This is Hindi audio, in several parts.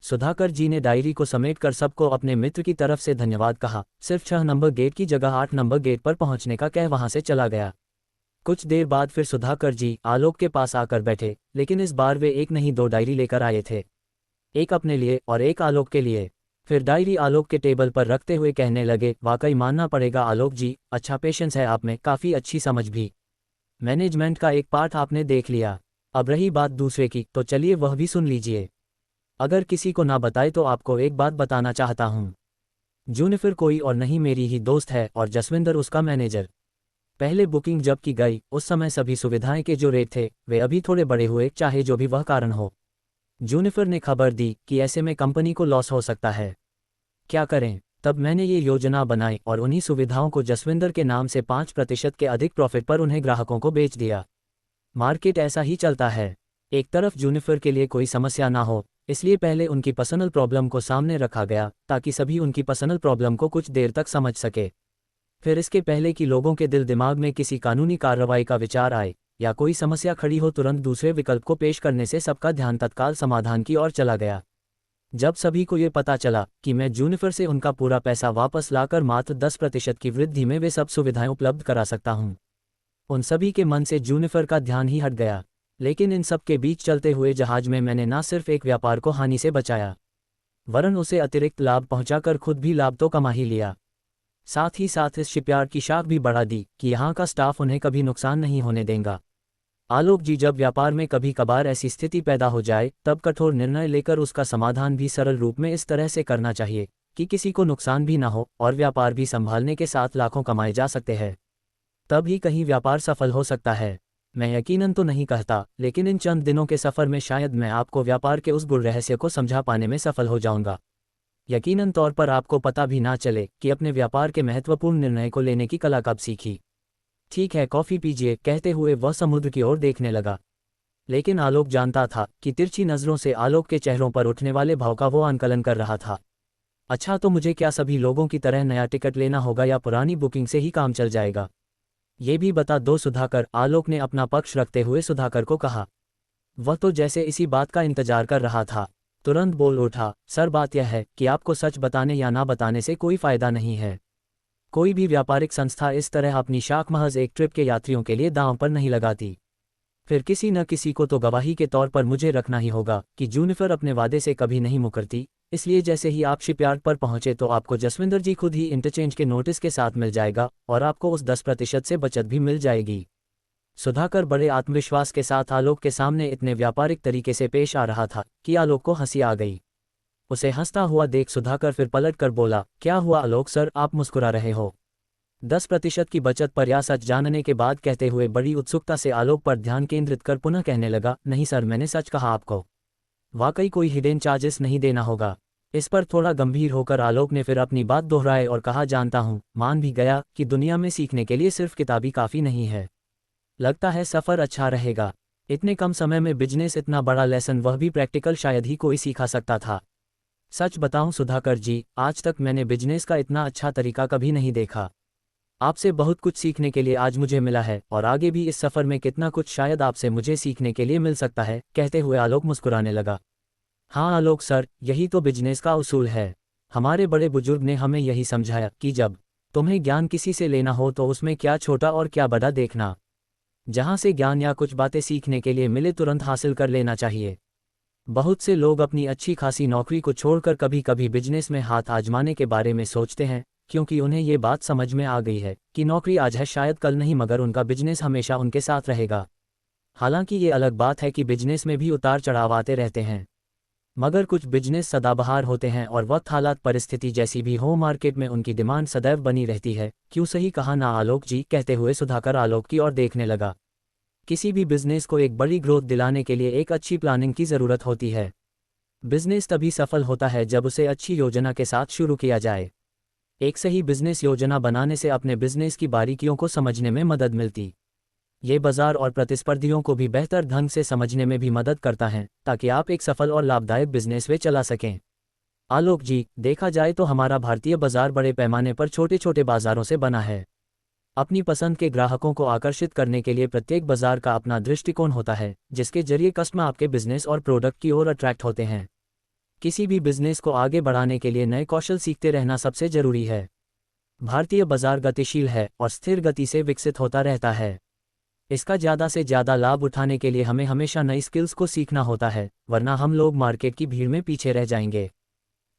सुधाकर जी ने डायरी को समेटकर सबको अपने मित्र की तरफ से धन्यवाद कहा। सिर्फ 6 नंबर गेट की जगह 8 नंबर गेट पर पहुंचने का कह वहां से चला गया। कुछ देर बाद फिर सुधाकर जी आलोक के पास आकर बैठे, लेकिन इस बार वे एक नहीं 2 डायरी लेकर आए थे, एक अपने लिए और एक आलोक के लिए। फिर डायरी आलोक के टेबल पर रखते हुए कहने लगे, वाकई मानना पड़ेगा आलोक जी, अच्छा पेशेंस है आप में, काफ़ी अच्छी समझ भी। मैनेजमेंट का एक पार्ट आपने देख लिया, अब रही बात दूसरे की, तो चलिए वह भी सुन लीजिए। अगर किसी को ना बताए तो आपको एक बात बताना चाहता हूँ। जूनिफर कोई और नहीं मेरी ही दोस्त है और जसविंदर उसका मैनेजर। पहले बुकिंग जब की गई उस समय सभी सुविधाएं के जो रेट थे वे अभी थोड़े बड़े हुए, चाहे जो भी वह कारण हो। जूनिफर ने खबर दी कि ऐसे में कंपनी को लॉस हो सकता है, क्या करें। तब मैंने ये योजना बनाई और उन्हीं सुविधाओं को जसविंदर के नाम से 5% के अधिक प्रॉफिट पर उन्हें ग्राहकों को बेच दिया। मार्केट ऐसा ही चलता है। एक तरफ जूनिफर के लिए कोई समस्या ना हो, इसलिए पहले उनकी पर्सनल प्रॉब्लम को सामने रखा गया ताकि सभी उनकी पर्सनल प्रॉब्लम को कुछ देर तक समझ सके। फिर इसके पहले कि लोगों के दिल दिमाग में किसी कानूनी कार्रवाई का विचार आए या कोई समस्या खड़ी हो, तुरंत दूसरे विकल्प को पेश करने से सबका ध्यान तत्काल समाधान की ओर चला गया। जब सभी को ये पता चला कि मैं जूनिफर से उनका पूरा पैसा वापस लाकर मात्र 10% की वृद्धि में वे सब सुविधाएं उपलब्ध करा सकता हूं, उन सभी के मन से जूनिफर का ध्यान ही हट गया। लेकिन इन सब के बीच चलते हुए जहाज में मैंने न सिर्फ एक व्यापार को हानि से बचाया, वरन उसे अतिरिक्त लाभ पहुंचाकर खुद भी लाभ तो कमा ही लिया। साथ ही साथ इस शिपयार्ड की शाख भी बढ़ा दी कि यहाँ का स्टाफ उन्हें कभी नुकसान नहीं होने देगा। आलोक जी, जब व्यापार में कभी कभार ऐसी स्थिति पैदा हो जाए तब कठोर निर्णय लेकर उसका समाधान भी सरल रूप में इस तरह से करना चाहिए कि किसी को नुकसान भी ना हो और व्यापार भी संभालने के साथ लाखों कमाए जा सकते हैं। तब ही कहीं व्यापार सफल हो सकता है। मैं यकीनन तो नहीं कहता, लेकिन इन चंद दिनों के सफ़र में शायद मैं आपको व्यापार के उस गुड़ रहस्य को समझा पाने में सफल हो जाऊंगा। यकीनन तौर पर आपको पता भी ना चले कि अपने व्यापार के महत्वपूर्ण निर्णय को लेने की कला कब सीखी। ठीक है, कॉफ़ी पीजिए, कहते हुए वह समुद्र की ओर देखने लगा। लेकिन आलोक जानता था कि तिरछी नज़रों से आलोक के चेहरों पर उठने वाले भाव का वो आंकलन कर रहा था। अच्छा, तो मुझे क्या सभी लोगों की तरह नया टिकट लेना होगा या पुरानी बुकिंग से ही काम चल जाएगा? ये भी बता दो सुधाकर, आलोक ने अपना पक्ष रखते हुए सुधाकर को कहा। वह तो जैसे इसी बात का इंतजार कर रहा था, तुरंत बोल उठा, सर बात यह है कि आपको सच बताने या ना बताने से कोई फ़ायदा नहीं है। कोई भी व्यापारिक संस्था इस तरह अपनी शाख महज एक ट्रिप के यात्रियों के लिए दांव पर नहीं लगाती। फिर किसी न किसी को तो गवाही के तौर पर मुझे रखना ही होगा कि जूनिफर अपने वादे से कभी नहीं मुकरती। इसलिए जैसे ही आप शिपयार्ड पर पहुंचे तो आपको जसविंदर जी खुद ही इंटरचेंज के नोटिस के साथ मिल जाएगा और आपको उस 10% से बचत भी मिल जाएगी। सुधाकर बड़े आत्मविश्वास के साथ आलोक के सामने इतने व्यापारिक तरीके से पेश आ रहा था कि आलोक को हंसी आ गई। उसे हंसता हुआ देख सुधाकर फिर पलट कर बोला, क्या हुआ आलोक सर, आप मुस्कुरा रहे हो? 10% की बचत पर या सच जानने के बाद कहते हुए बड़ी उत्सुकता से आलोक पर ध्यान केंद्रित कर पुनः कहने लगा, नहीं सर, मैंने सच कहा आपको। वाकई कोई हिडन चार्जेस नहीं देना होगा। इस पर थोड़ा गंभीर होकर आलोक ने फिर अपनी बात दोहराई और कहा, जानता हूँ, मान भी गया कि दुनिया में सीखने के लिए सिर्फ किताबी काफ़ी नहीं है। लगता है सफ़र अच्छा रहेगा। इतने कम समय में बिजनेस इतना बड़ा लेसन, वह भी प्रैक्टिकल, शायद ही कोई सीखा सकता था। सच बताऊं सुधाकर जी, आज तक मैंने बिजनेस का इतना अच्छा तरीका कभी नहीं देखा। आपसे बहुत कुछ सीखने के लिए आज मुझे मिला है और आगे भी इस सफ़र में कितना कुछ शायद आपसे मुझे सीखने के लिए मिल सकता है, कहते हुए आलोक मुस्कुराने लगा। हाँ आलोक सर, यही तो बिजनेस का उसूल है। हमारे बड़े बुजुर्ग ने हमें यही समझाया कि जब तुम्हें ज्ञान किसी से लेना हो तो उसमें क्या छोटा और क्या बड़ा देखना। जहाँ से ज्ञान या कुछ बातें सीखने के लिए मिले तुरंत हासिल कर लेना चाहिए। बहुत से लोग अपनी अच्छी खासी नौकरी को छोड़कर कभी कभी बिजनेस में हाथ आजमाने के बारे में सोचते हैं, क्योंकि उन्हें ये बात समझ में आ गई है कि नौकरी आज है शायद कल नहीं, मगर उनका बिजनेस हमेशा उनके साथ रहेगा। हालांकि ये अलग बात है कि बिजनेस में भी उतार चढ़ाव आते रहते हैं, मगर कुछ बिजनेस सदाबहार होते हैं और वक्त हालात परिस्थिति जैसी भी हो, मार्केट में उनकी डिमांड सदैव बनी रहती है। क्यों सही कहा ना आलोक जी, कहते हुए सुधाकर आलोक की ओर देखने लगा। किसी भी बिजनेस को एक बड़ी ग्रोथ दिलाने के लिए एक अच्छी प्लानिंग की ज़रूरत होती है। बिजनेस तभी सफल होता है जब उसे अच्छी योजना के साथ शुरू किया जाए। एक सही बिजनेस योजना बनाने से अपने बिजनेस की बारीकियों को समझने में मदद मिलती। ये बाजार और प्रतिस्पर्धियों को भी बेहतर ढंग से समझने में भी मदद करता है, ताकि आप एक सफल और लाभदायक बिजनेस वे चला सकें। आलोक जी, देखा जाए तो हमारा भारतीय बाजार बड़े पैमाने पर छोटे छोटे बाजारों से बना है। अपनी पसंद के ग्राहकों को आकर्षित करने के लिए प्रत्येक बाजार का अपना दृष्टिकोण होता है, जिसके जरिए कस्टमर आपके बिजनेस और प्रोडक्ट की ओर अट्रैक्ट होते हैं। किसी भी बिजनेस को आगे बढ़ाने के लिए नए कौशल सीखते रहना सबसे जरूरी है। भारतीय बाजार गतिशील है और स्थिर गति से विकसित होता रहता है। इसका ज़्यादा से ज़्यादा लाभ उठाने के लिए हमें हमेशा नई स्किल्स को सीखना होता है, वरना हम लोग मार्केट की भीड़ में पीछे रह जाएंगे।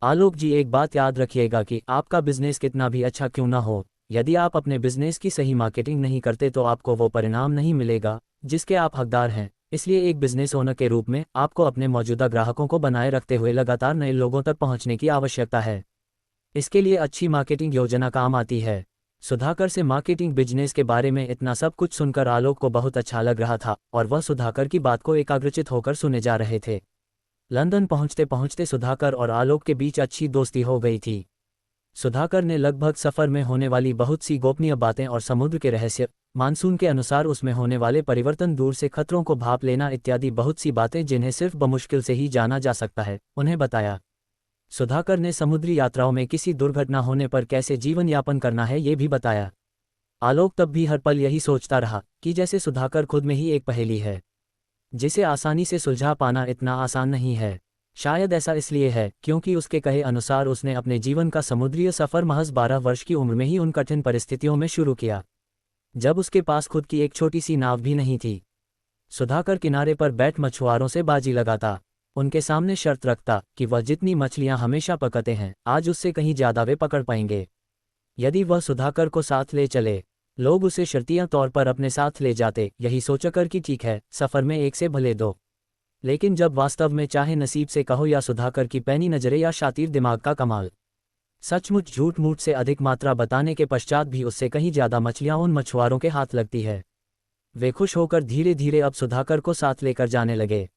आलोक जी, एक बात याद रखिएगा कि आपका बिजनेस कितना भी अच्छा क्यों ना हो, यदि आप अपने बिजनेस की सही मार्केटिंग नहीं करते तो आपको वो परिणाम नहीं मिलेगा जिसके आप हकदार हैं। इसलिए एक बिजनेस ओनर के रूप में आपको अपने मौजूदा ग्राहकों को बनाए रखते हुए लगातार नए लोगों तक पहुंचने की आवश्यकता है। इसके लिए अच्छी मार्केटिंग योजना काम आती है। सुधाकर से मार्केटिंग बिजनेस के बारे में इतना सब कुछ सुनकर आलोक को बहुत अच्छा लग रहा था और वह सुधाकर की बात को एकाग्रचित होकर सुने जा रहे थे। लंदन पहुंचते पहुंचते सुधाकर और आलोक के बीच अच्छी दोस्ती हो गई थी। सुधाकर ने लगभग सफ़र में होने वाली बहुत सी गोपनीय बातें और समुद्र के रहस्य, मानसून के अनुसार उसमें होने वाले परिवर्तन, दूर से खतरों को भांप लेना इत्यादि बहुत सी बातें जिन्हें सिर्फ बमुश्किल से ही जाना जा सकता है, उन्हें बताया। सुधाकर ने समुद्री यात्राओं में किसी दुर्घटना होने पर कैसे जीवन यापन करना है ये भी बताया। आलोक तब भी हर पल यही सोचता रहा कि जैसे सुधाकर खुद में ही एक पहेली है जिसे आसानी से सुलझा पाना इतना आसान नहीं है। शायद ऐसा इसलिए है क्योंकि उसके कहे अनुसार उसने अपने जीवन का समुद्रीय सफ़र महज 12 वर्ष की उम्र में ही उन कठिन परिस्थितियों में शुरू किया जब उसके पास खुद की एक छोटी सी नाव भी नहीं थी। सुधाकर किनारे पर बैठ मछुआरों से बाजी लगाता, उनके सामने शर्त रखता कि वह जितनी मछलियां हमेशा पकड़ते हैं आज उससे कहीं ज़्यादा वे पकड़ पाएंगे यदि वह सुधाकर को साथ ले चले। लोग उसे शर्तिया तौर पर अपने साथ ले जाते, यही सोचकर कि ठीक है, सफ़र में एक से भले दो। लेकिन जब वास्तव में, चाहे नसीब से कहो या सुधाकर की पैनी नज़रें या शातिर दिमाग का कमाल, सचमुच झूठ मूठ से अधिक मात्रा बताने के पश्चात भी उससे कहीं ज़्यादा मछलियां उन मछुआरों के हाथ लगती है। वे खुश होकर धीरे धीरे अब सुधाकर को साथ लेकर जाने लगे।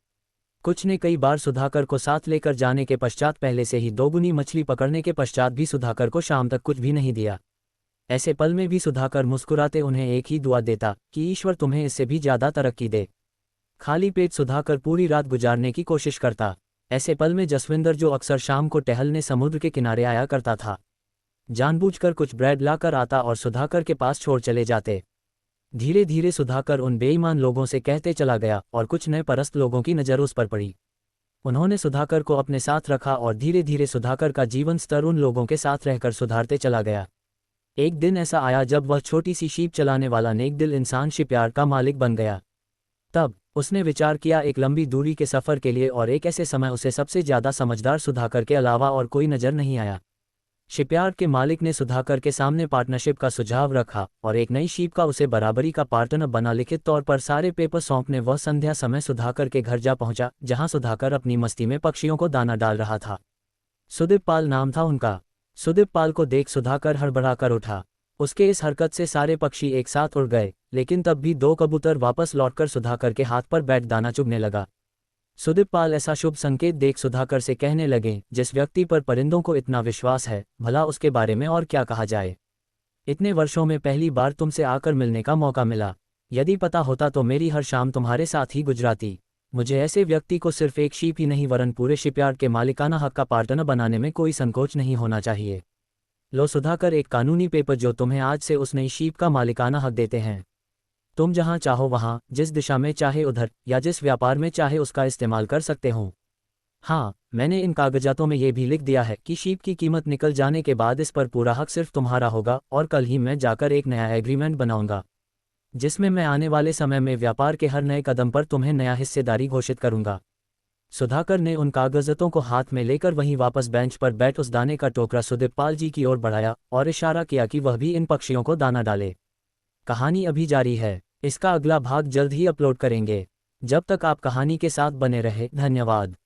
कुछ ने कई बार सुधाकर को साथ लेकर जाने के पश्चात पहले से ही दोगुनी मछली पकड़ने के पश्चात भी सुधाकर को शाम तक कुछ भी नहीं दिया। ऐसे पल में भी सुधाकर मुस्कुराते उन्हें एक ही दुआ देता कि ईश्वर तुम्हें इससे भी ज़्यादा तरक्की दे। खाली पेट सुधाकर पूरी रात गुजारने की कोशिश करता। ऐसे पल में जसविंदर, जो अक्सर शाम को टहलने समुद्र के किनारे आया करता था, जानबूझकर कुछ ब्रेड लाकर आता और सुधाकर के पास छोड़ चले जाते। धीरे धीरे सुधाकर उन बेईमान लोगों से कहते चला गया और कुछ नए परस्त लोगों की नज़र उस पर पड़ी। उन्होंने सुधाकर को अपने साथ रखा और धीरे धीरे सुधाकर का जीवन स्तर उन लोगों के साथ रहकर सुधारते चला गया। एक दिन ऐसा आया जब वह छोटी सी शीप चलाने वाला नेकदिल इंसान शिपयार्ड का मालिक बन गया। तब उसने विचार किया एक लंबी दूरी के सफ़र के लिए, और एक ऐसे समय उसे सबसे ज़्यादा समझदार सुधाकर के अलावा और कोई नज़र नहीं आया। शिपयार्ड के मालिक ने सुधाकर के सामने पार्टनरशिप का सुझाव रखा और एक नई शीप का उसे बराबरी का पार्टनर बना। लिखित तौर पर सारे पेपर सौंपने वह संध्या समय सुधाकर के घर जा पहुंचा, जहां सुधाकर अपनी मस्ती में पक्षियों को दाना डाल रहा था। सुदीप पाल नाम था उनका। सुदीप पाल को देख सुधाकर हड़बड़ा कर उठा। उसके इस हरकत से सारे पक्षी एक साथ उड़ गए, लेकिन तब भी 2 कबूतर वापस लौटकर सुधाकर के हाथ पर बैठ दाना चुगने लगा। सुदीप पाल ऐसा शुभ संकेत देख सुधाकर से कहने लगे, जिस व्यक्ति पर परिंदों को इतना विश्वास है, भला उसके बारे में और क्या कहा जाए। इतने वर्षों में पहली बार तुमसे आकर मिलने का मौका मिला। यदि पता होता तो मेरी हर शाम तुम्हारे साथ ही गुजराती। मुझे ऐसे व्यक्ति को सिर्फ एक शीप ही नहीं वरन पूरे शिपयार्ड के मालिकाना हक का पार्टनर बनाने में कोई संकोच नहीं होना चाहिए। लो सुधाकर, एक कानूनी पेपर जो तुम्हें आज से उस नई शीप का मालिकाना हक देते हैं। तुम जहां चाहो वहां, जिस दिशा में चाहे उधर, या जिस व्यापार में चाहे उसका इस्तेमाल कर सकते हो। हाँ, मैंने इन कागजातों में ये भी लिख दिया है कि शीप की कीमत निकल जाने के बाद इस पर पूरा हक सिर्फ तुम्हारा होगा, और कल ही मैं जाकर एक नया एग्रीमेंट बनाऊंगा जिसमें मैं आने वाले समय में व्यापार के हर नए कदम पर तुम्हें नया हिस्सेदारी घोषित करूंगा। सुधाकर ने उन कागजों को हाथ में लेकर वहीं वापस बेंच पर बैठ उस दाने का टोकरा सुदीप पाल जी की ओर बढ़ाया और इशारा किया कि वह भी इन पक्षियों को दाना डाले। कहानी अभी जारी है। इसका अगला भाग जल्द ही अपलोड करेंगे। जब तक आप कहानी के साथ बने रहे, धन्यवाद।